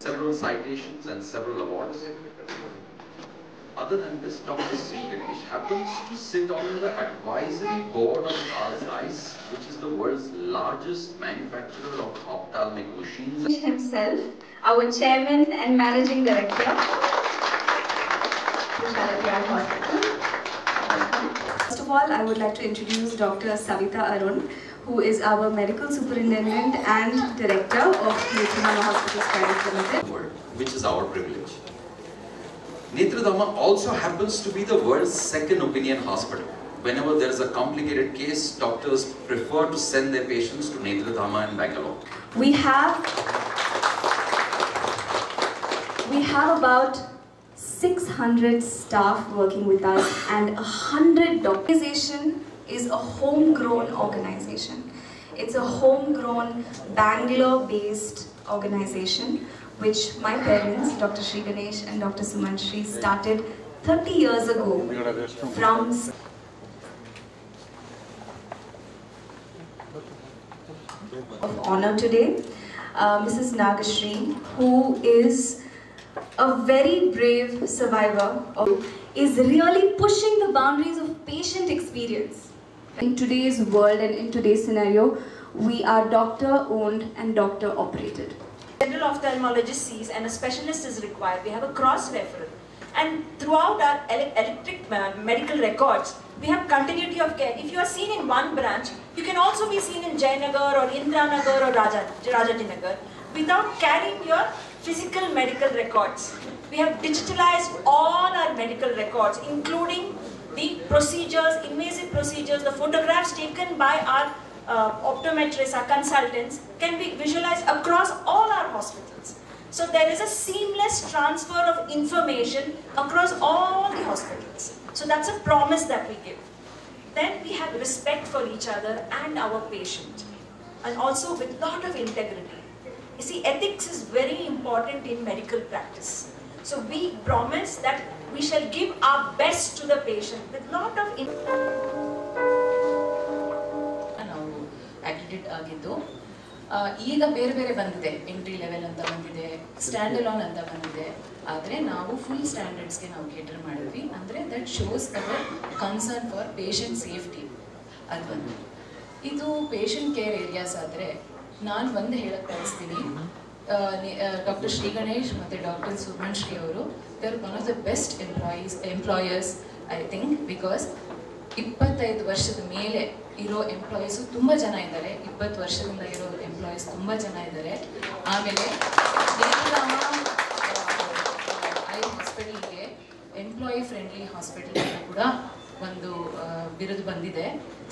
several citations and several awards. Other than this, Dr. Sri Ganesh happens to sit on the advisory board of RSICE, which is the world's largest manufacturer of ophthalmic machines. Himself, our chairman and managing director, Hospital. First of all, I would like to introduce Dr. Savita Arun, who is our medical superintendent and director of Netradama Hospitals Private Limited. Which is our privilege. Netradama also happens to be the world's second opinion hospital. Whenever there is a complicated case, doctors prefer to send their patients to Netradama in Bangalore. We have about 600 staff working with us and 100 doctors. Organization is a homegrown organization. It's a homegrown Bangalore-based organization which my parents, Dr. Sri Ganesh and Dr. Suman Shri, started 30 years ago from of honor today, Mrs. Nagashri, who is a very brave survivor, is really pushing the boundaries of patient experience. In today's world and in today's scenario, we are doctor-owned and doctor-operated. General ophthalmologist sees and a specialist is required. We have a cross-referral. And throughout our electric medical records, we have continuity of care. If you are seen in one branch, you can also be seen in Jayanagar or Indranagar or Rajajinagar without carrying your physical medical records. We have digitalized all our medical records, including the procedures, invasive procedures, the photographs taken by our optometrists, our consultants, can be visualized across all our hospitals. So there is a seamless transfer of information across all the hospitals. So that's a promise that we give. Then we have respect for each other and our patient, and also with lot of integrity. You see, ethics is very important in medical practice. So we promise that we shall give our best to the patient with lot of accredited ಆಗಿದ್ದು ಈಗ ಬೇರೆ ಬೇರೆ ಬಂದಿದೆ, entry level ಅಂತ ಬಂದಿದೆ, stand alone ಅಂತ ಬಂದಿದೆ. ಆದರೆ ನಾವು ಫುಲ್ ಸ್ಟ್ಯಾಂಡರ್ಡ್ಸ್ಗೆ ನಾವು ಕೇಟರ್ ಮಾಡಿದ್ವಿ. ಅಂದರೆ that shows our concern for patient safety. ಅದು ಬಂದು ಇದು ಪೇಷಂಟ್ ಕೇರ್ ಏರಿಯಾಸ್ ಆದರೆ ನಾನು ಒಂದು ಹೇಳಕ್ಕೆ ಬಯಸ್ತೀನಿ, ಡಾಕ್ಟರ್ ಶ್ರೀ ಗಣೇಶ್ ಮತ್ತು ಡಾಕ್ಟರ್ ಸುಮನ್ ಶ್ರೀ ಅವರು they are one of the best employers I think, because 25 ವರ್ಷದ ಮೇಲೆ ಇರೋ ಎಂಪ್ಲಾಯೀಸು ತುಂಬ ಜನ ಇದ್ದಾರೆ. 20 ವರ್ಷದಿಂದ ಇರೋ ಎಂಪ್ಲಾಯೀಸ್ ತುಂಬ ಜನ ಇದ್ದಾರೆ. ಆಮೇಲೆ ಐ ಹಾಸ್ಪಿಟಲ್ಗೆ ಎಂಪ್ಲಾಯಿ ಫ್ರೆಂಡ್ಲಿ ಹಾಸ್ಪಿಟಲ್ ಅಂತ ಕೂಡ ಒಂದು ಬಿರುದು ಬಂದಿದೆ.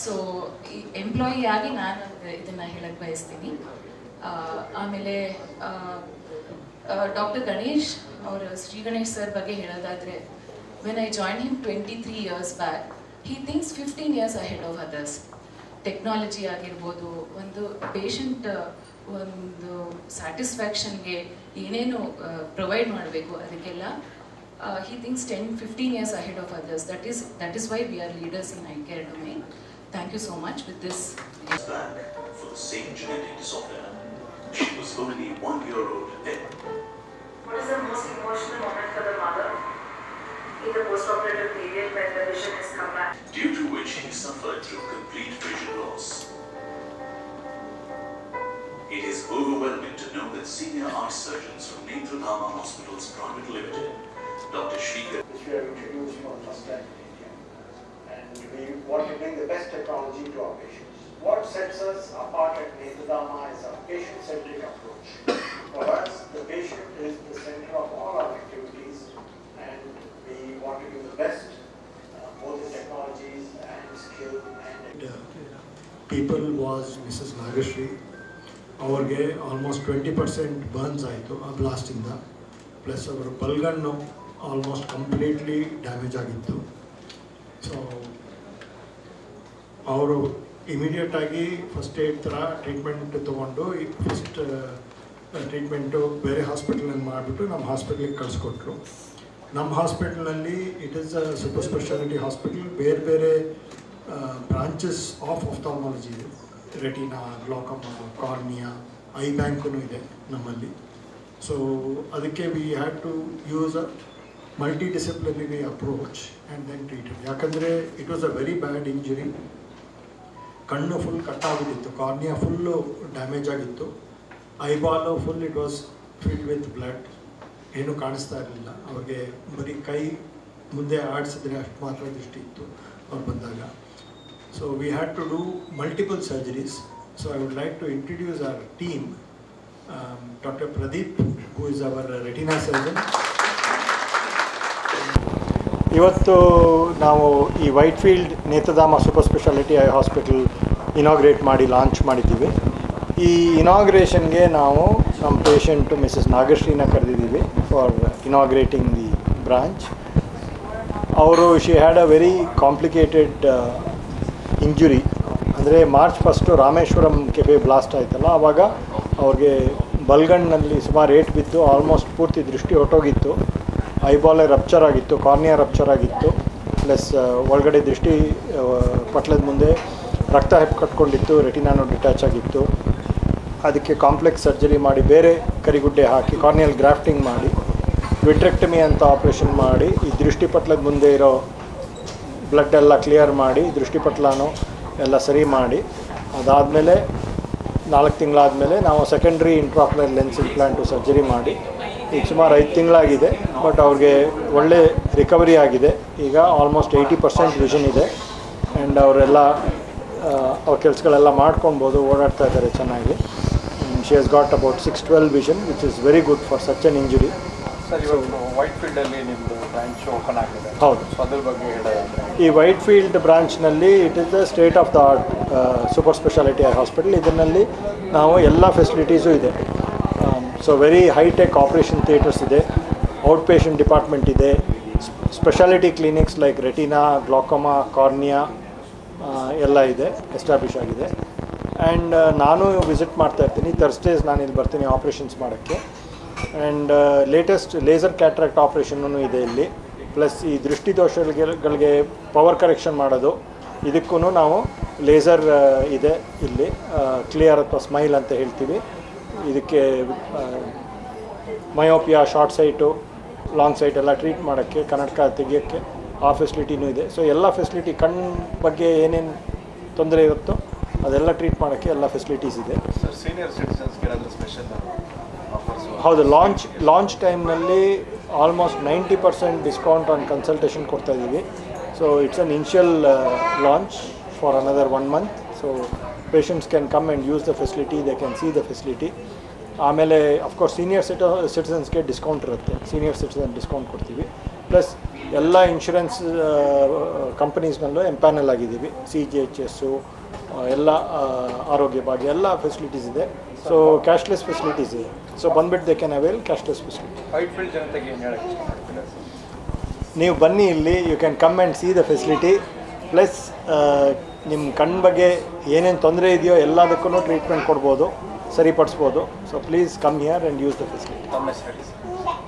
ಸೊ ಈ ಎಂಪ್ಲಾಯಿ ಆಗಿ ನಾನು ಇದನ್ನು ಹೇಳಕ್ಕೆ ಬಯಸ್ತೀನಿ. ಆಮೇಲೆ ಡಾಕ್ಟರ್ ಗಣೇಶ್ ಅವರ ಶ್ರೀ ಗಣೇಶ್ ಸರ್ ಬಗ್ಗೆ ಹೇಳೋದಾದರೆ, when I join him 23 years back, he thinks 15 years ahead of others. Technology ಆಗಿರ್ಬೋದು, ಒಂದು ಪೇಷಂಟ್ ಒಂದು ಸ್ಯಾಟಿಸ್ಫ್ಯಾಕ್ಷನ್ಗೆ ಏನೇನು ಪ್ರೊವೈಡ್ ಮಾಡಬೇಕು ಅದಕ್ಕೆಲ್ಲ he thinks 10-15 years ahead of others. That is why we are leaders in eye care domain. Thank you so much. With this, back for the same genetic disorder. She was only 1 year old then. What is the most emotional moment for the mother in the post-operative period when the vision has come back? Due to which he suffered through complete vision loss. It is overwhelming to know that senior eye surgeons from Netradama Hospitals Private Limited, Dr. Shrikar, which we have introduced for the first time in India, and we want to bring the best technology to our patients. What sets us apart at Netradama is our patient-centric approach. For us, the patient is the center of all our activities, and we want to give the best, both in technologies and skill and people was Mrs. Nagashri. ಅವ್ರಿಗೆ almost 20% burns ಆಯಿತು ಆ ಬ್ಲಾಸ್ಟಿಂದ, plus ಅವರ ಬಲ್ಗಣ್ಣು almost completely damage ಆಗಿತ್ತು. So ಅವರು ಇಮಿಡಿಯೇಟಾಗಿ first aid ಥರ ಟ್ರೀಟ್ಮೆಂಟ್ ತೊಗೊಂಡು ಫಸ್ಟ್ ಟ್ರೀಟ್ಮೆಂಟು ಬೇರೆ ಹಾಸ್ಪಿಟಲಲ್ಲಿ ಮಾಡಿಬಿಟ್ಟು ನಮ್ಮ ಹಾಸ್ಪಿಟ್ಲಿಗೆ ಕಳಿಸ್ಕೊಟ್ರು. ನಮ್ಮ ಹಾಸ್ಪಿಟಲಲ್ಲಿ it is a super speciality hospital. ಬೇರೆ ಬೇರೆ ಬ್ರಾಂಚಸ್ ಆಫ್ ಆಫ್ಥಾಲ್ಮಾಲಜಿ ಇದೆ. ರೆಟಿನಾ, ಗ್ಲಾಕಮಾ, ಕಾರ್ನಿಯಾ, ಐ ಬ್ಯಾಂಕೂ ಇದೆ ನಮ್ಮಲ್ಲಿ. ಸೊ ಅದಕ್ಕೆ we had to use a multidisciplinary approach and then treat it. ಯಾಕಂದರೆ it was a very bad injury. ಕಣ್ಣು full ಕಟ್ಟಾಗಿಬಿಟ್ಟಿತ್ತು, ಕಾರ್ನಿಯಾ ಫುಲ್ಲು ಡ್ಯಾಮೇಜ್ ಆಗಿತ್ತು, eyeball full it was filled with blood, ಏನೂ ಕಾಣಿಸ್ತಾ ಇರಲಿಲ್ಲ ಅವ್ರಿಗೆ. ಬರೀ ಕೈ ಮುಂದೆ ಆಡಿಸಿದ್ರೆ ಅಷ್ಟು ಮಾತ್ರ ದೃಷ್ಟಿ ಇತ್ತು ಅವ್ರು ಬಂದಾಗ. So we had to do multiple surgeries. So I would like to introduce our team, doctor Pradeep, who is our retina surgeon. ಇವತ್ತು ನಾವು ಈ Whitefield Nethradhama super speciality eye hospital inaugurate ಮಾಡಿ ಲಾಂಚ್ ಮಾಡಿದ್ದೀವಿ. ಈ ಇನಾಗ್ರೇಷನ್ಗೆ ನಾವು ನಮ್ಮ ಪೇಷಂಟು ಮಿಸಸ್ ನಾಗಶ್ರೀನ ಕರೆದಿದ್ದೀವಿ ಫಾರ್ ಇನಾಗ್ರೇಟಿಂಗ್ ದಿ ಬ್ರಾಂಚ್. ಅವರು she had a very complicated injury. ಅಂದರೆ ಮಾರ್ಚ್ 1 ರಾಮೇಶ್ವರಂ ಕೆಫೆ ಬ್ಲಾಸ್ಟ್ ಆಯ್ತಲ್ಲ, ಆವಾಗ ಅವ್ರಿಗೆ ಬಲ್ಗಣ್ಣಿನಲ್ಲಿ ಸುಮಾರು ಏಟು ಬಿದ್ದು ಆಲ್ಮೋಸ್ಟ್ ಪೂರ್ತಿ ದೃಷ್ಟಿ ಹೊರಟೋಗಿತ್ತು. ಐಬಾಲೆ ರಪ್ಚರ್ ಆಗಿತ್ತು, ಕಾರ್ನಿಯಾ ರಪ್ಚರ್ ಆಗಿತ್ತು, ಪ್ಲಸ್ ಒಳಗಡೆ ದೃಷ್ಟಿ ಪಟ್ಲದ ಮುಂದೆ ರಕ್ತ ಕಟ್ಕೊಂಡಿತ್ತು, ರೆಟಿನಾನು ಡಿಟ್ಯಾಚ್ ಆಗಿತ್ತು. ಅದಕ್ಕೆ ಕಾಂಪ್ಲೆಕ್ಸ್ ಸರ್ಜರಿ ಮಾಡಿ ಬೇರೆ ಕರಿಗುಡ್ಡೆ ಹಾಕಿ ಕಾರ್ನಿಯಲ್ ಗ್ರಾಫ್ಟಿಂಗ್ ಮಾಡಿ ವಿಟ್ರೆಕ್ಟಮಿ ಅಂತ ಆಪ್ರೇಷನ್ ಮಾಡಿ ಈ ದೃಷ್ಟಿಪಟ್ಲದ ಮುಂದೆ ಇರೋ ಬ್ಲಡ್ ಎಲ್ಲ ಕ್ಲಿಯರ್ ಮಾಡಿ ದೃಷ್ಟಿಪಟ್ಲನೂ ಎಲ್ಲ ಸರಿ ಮಾಡಿ, ಅದಾದಮೇಲೆ 4 ತಿಂಗಳಾದಮೇಲೆ ನಾವು ಸೆಕೆಂಡ್ರಿ ಇಂಟ್ರಾಕ್ಯುಲರ್ ಲೆನ್ಸ್ ಇಂಪ್ಲಾಂಟು ಸರ್ಜರಿ ಮಾಡಿ ಈಗ ಸುಮಾರು 5 ತಿಂಗಳಾಗಿದೆ. ಬಟ್ ಅವ್ರಿಗೆ ಒಳ್ಳೆ ರಿಕವರಿ ಆಗಿದೆ. ಈಗ ಆಲ್ಮೋಸ್ಟ್ 80% ವಿಷನ್ ಇದೆ ಆ್ಯಂಡ್ ಅವರೆಲ್ಲ ಅವ್ರ ಕೆಲಸಗಳೆಲ್ಲ ಮಾಡ್ಕೊಳ್ಬೋದು, ಓಡಾಡ್ತಾ ಇದ್ದಾರೆ ಚೆನ್ನಾಗಿ. She has got about 6-12 vision which is very good for such an injury. ವೈಟ್ಫೀಲ್ಡಲ್ಲಿ ನಿಮ್ಮದು ಬ್ರಾಂಚ್ ಓಪನ್ ಆಗಿದೆ. ಹೌದು, ಅದ್ರ ಬಗ್ಗೆ ಹೇಳೋದಾದರೆ ಈ ವೈಟ್ಫೀಲ್ಡ್ ಬ್ರಾಂಚ್ನಲ್ಲಿ it is the state of the art super speciality hospital. ಇದರಲ್ಲಿ ನಾವು ಎಲ್ಲ ಫೆಸಿಲಿಟೀಸು ಇದೆ. So very hi tech operation theatres ಇದೆ, ಔಟ್ ಪೇಷಂಟ್ ಡಿಪಾರ್ಟ್ಮೆಂಟ್ ಇದೆ, speciality clinics like retina, glaucoma, cornea ಎಲ್ಲ ಇದೆ, ಎಸ್ಟಾಬ್ಲಿಷ್ ಆಗಿದೆ. ಆ್ಯಂಡ್ ನಾನು ವಿಸಿಟ್ ಮಾಡ್ತಾಯಿರ್ತೀನಿ, ಥರ್ಸ್ಡೇಸ್ ನಾನು ಇಲ್ಲಿ ಬರ್ತೀನಿ ಆಪ್ರೇಷನ್ಸ್ ಮಾಡೋಕ್ಕೆ. ಆ್ಯಂಡ್ ಲೇಟೆಸ್ಟ್ ಲೇಸರ್ ಕ್ಯಾಟ್ರಾಕ್ಟ್ ಆಪ್ರೇಷನ್ನೂ ಇದೆ ಇಲ್ಲಿ. ಪ್ಲಸ್ ಈ ದೃಷ್ಟಿದೋಷಗಳಿಗೆ ಪವರ್ ಕರೆಕ್ಷನ್ ಮಾಡೋದು, ಇದಕ್ಕೂ ನಾವು ಲೇಸರ್ ಇದೆ ಇಲ್ಲಿ, ಕ್ಲಿಯರ್ ಅಥವಾ ಸ್ಮೈಲ್ ಅಂತ ಹೇಳ್ತೀವಿ. ಇದಕ್ಕೆ myopia, short site, long site ಎಲ್ಲ ಟ್ರೀಟ್ ಮಾಡೋಕ್ಕೆ, ಕನ್ನಡಕ ತೆಗಿಯೋಕ್ಕೆ ಆ ಫೆಸಿಲಿಟಿನೂ ಇದೆ. ಸೊ ಎಲ್ಲ ಫೆಸಿಲಿಟಿ, ಕಣ್ಣು ಬಗ್ಗೆ ಏನೇನು ತೊಂದರೆ ಇರುತ್ತೋ ಅದೆಲ್ಲ ಟ್ರೀಟ್ ಮಾಡೋಕ್ಕೆ ಎಲ್ಲ ಫೆಸಿಲಿಟೀಸ್ ಇದೆ. ಸರ್, ಸೀನಿಯರ್ ಸಿಟಿಸನ್ಸ್ಗೆ ಏನಾದರೂ ಸ್ಪೆಷಲ್ ಆಫರ್ಸ್? ಹೌದು, ಲಾಂಚ್ ಟೈಮ್ನಲ್ಲಿ ಆಲ್ಮೋಸ್ಟ್ 90% ಡಿಸ್ಕೌಂಟ್ ಆನ್ ಕನ್ಸಲ್ಟೇಷನ್ ಕೊಡ್ತಾಯಿದ್ದೀವಿ. So it's an initial launch for another 1 month. So patients can come and use the facility, they can see the facility. ಆಮೇಲೆ of course senior ಸಿಟಿಸನ್ಸ್ಗೆ discount ಇರುತ್ತೆ, senior citizen discount ಕೊಡ್ತೀವಿ. Plus ಎಲ್ಲ insurance ಕಂಪನೀಸ್ನಲ್ಲೂ empanel ಆಗಿದ್ದೀವಿ, CGHS, ಎಲ್ಲ ಆರೋಗ್ಯ ಭಾಗ್ಯ ಎಲ್ಲ facilities ಇದೆ. ಸೊ ಕ್ಯಾಶ್ಲೆಸ್ ಫೆಸಿಲಿಟೀಸ್ ಇದೆ. ಸೊ ಬಂದ್ಬಿಟ್ಟು they can avail cashless facility. Whitefield ಜನತೆಗೆ ಏನು ಹೇಳಕ್ಕೆ ಇಷ್ಟಪಡ್ತೀರಾ? ನೀವು ಬನ್ನಿ ಇಲ್ಲಿ, you can come and see the facility. Plus ನಿಮ್ಮ ಕಣ್ಣು ಬಗ್ಗೆ ಏನೇನು ತೊಂದರೆ ಇದೆಯೋ ಎಲ್ಲದಕ್ಕೂ ಟ್ರೀಟ್ಮೆಂಟ್ ಕೊಡ್ಬೋದು, ಸರಿಪಡಿಸ್ಬೋದು. So please come here and use the facility. ತಮ್ಮ ಹೆಸರು ಹೇಳಿ ಸರ್.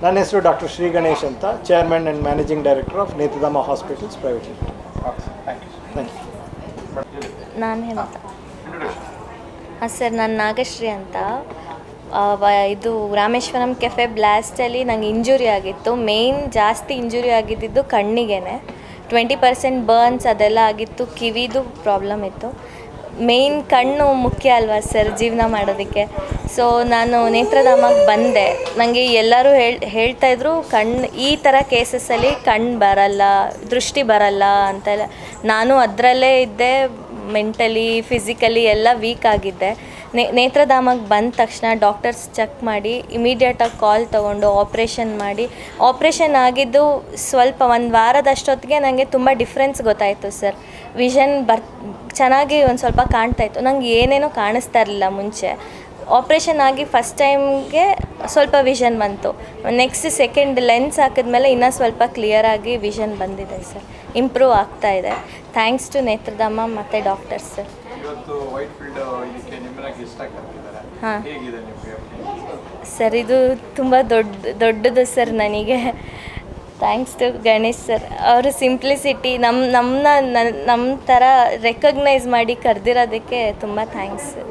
ನನ್ನ ಹೆಸರು ಡಾಕ್ಟರ್ ಶ್ರೀ ಗಣೇಶ್ ಅಂತ, chairman and managing director of Nethradhama hospitals private limited. Thank you. Thank you. ನಾನು ಹೇಮಂತ. ಹಾಂ ಸರ್, ನಾನು ನಾಗಶ್ರೀ ಅಂತ. ಇದು ರಾಮೇಶ್ವರಂ ಕೆಫೆ ಬ್ಲಾಸ್ಟಲ್ಲಿ ನಂಗೆ ಇಂಜುರಿ ಆಗಿತ್ತು. ಮೇಯ್ನ್ ಜಾಸ್ತಿ ಇಂಜುರಿ ಆಗಿದ್ದು ಕಣ್ಣಿಗೆ, 20% ಬರ್ನ್ಸ್ ಅದೆಲ್ಲ ಆಗಿತ್ತು. ಕಿವಿದು ಪ್ರಾಬ್ಲಮ್ ಇತ್ತು. ಮೇಯ್ನ್ ಕಣ್ಣು ಮುಖ್ಯ ಅಲ್ವಾ ಸರ್ ಜೀವನ ಮಾಡೋದಕ್ಕೆ. ಸೊ ನಾನು ನೇತ್ರಧಾಮಕ್ಕೆ ಬಂದೆ. ನನಗೆ ಎಲ್ಲರೂ ಹೇಳ್ತಾಯಿದ್ರು ಈ ಥರ ಕೇಸಸ್ಸಲ್ಲಿ ಕಣ್ಣು ಬರಲ್ಲ, ದೃಷ್ಟಿ ಬರಲ್ಲ ಅಂತೆಲ್ಲ. ನಾನು ಅದರಲ್ಲೇ ಇದ್ದೆ, ಮೆಂಟಲಿ ಫಿಸಿಕಲಿ ಎಲ್ಲ ವೀಕ್ ಆಗಿದ್ದೆ. ನೇತ್ರಧಾಮಕ್ಕೆ ಬಂದ ತಕ್ಷಣ ಡಾಕ್ಟರ್ಸ್ ಚೆಕ್ ಮಾಡಿ ಇಮಿಡಿಯೇಟಾಗಿ ಕಾಲ್ ತೊಗೊಂಡು ಆಪ್ರೇಷನ್ ಮಾಡಿ, ಆಪ್ರೇಷನ್ ಆಗಿದ್ದು ಸ್ವಲ್ಪ 1 ವಾರದಷ್ಟೊತ್ತಿಗೆ ನನಗೆ ತುಂಬ ಡಿಫ್ರೆನ್ಸ್ ಗೊತ್ತಾಯಿತು ಸರ್. ವಿಷನ್ ಚೆನ್ನಾಗಿ ಒಂದು ಸ್ವಲ್ಪ ಕಾಣ್ತಾಯಿತ್ತು. ನಂಗೆ ಏನೇನೋ ಕಾಣಿಸ್ತಾ ಇರಲಿಲ್ಲ ಮುಂಚೆ. ಆಪ್ರೇಷನ್ ಆಗಿ ಫಸ್ಟ್ ಟೈಮ್ಗೆ ಸ್ವಲ್ಪ ವಿಷನ್ ಬಂತು. ನೆಕ್ಸ್ಟ್ ಸೆಕೆಂಡ್ ಲೆನ್ಸ್ ಹಾಕಿದ್ಮೇಲೆ ಇನ್ನೂ ಸ್ವಲ್ಪ ಕ್ಲಿಯರಾಗಿ ವಿಷನ್ ಬಂದಿದೆ ಸರ್, ಇಂಪ್ರೂವ್ ಆಗ್ತಾಯಿದೆ. ಥ್ಯಾಂಕ್ಸ್ ಟು ನೇತ್ರಧಾಮ ಮತ್ತು ಡಾಕ್ಟರ್ಸ್ ಸರ್. ಇವತ್ತು ವೈಟ್ಫೀಲ್ಡ್ ಇದಕ್ಕೆ ನಿಮ್ಮನ್ನ ಗೆಸ್ಟ್ ಆಗಿ ಕರೆದಿದ್ದಾರೆ. ಹಾಂ ಹೇಗಿದೆ ನಿಮಗೆ ಸರ್? ಇದು ತುಂಬ ದೊಡ್ಡದು ಸರ್ ನನಗೆ. Thanks to Ganesh sir. ಅವರು ಸಿಂಪ್ಲಿಸಿಟಿ ನಮ್ಮ ಥರ ರೆಕಗ್ನೈಸ್ ಮಾಡಿ ಕರೆದಿರೋದಕ್ಕೆ ತುಂಬ ಥ್ಯಾಂಕ್ಸ್ ಸರ್.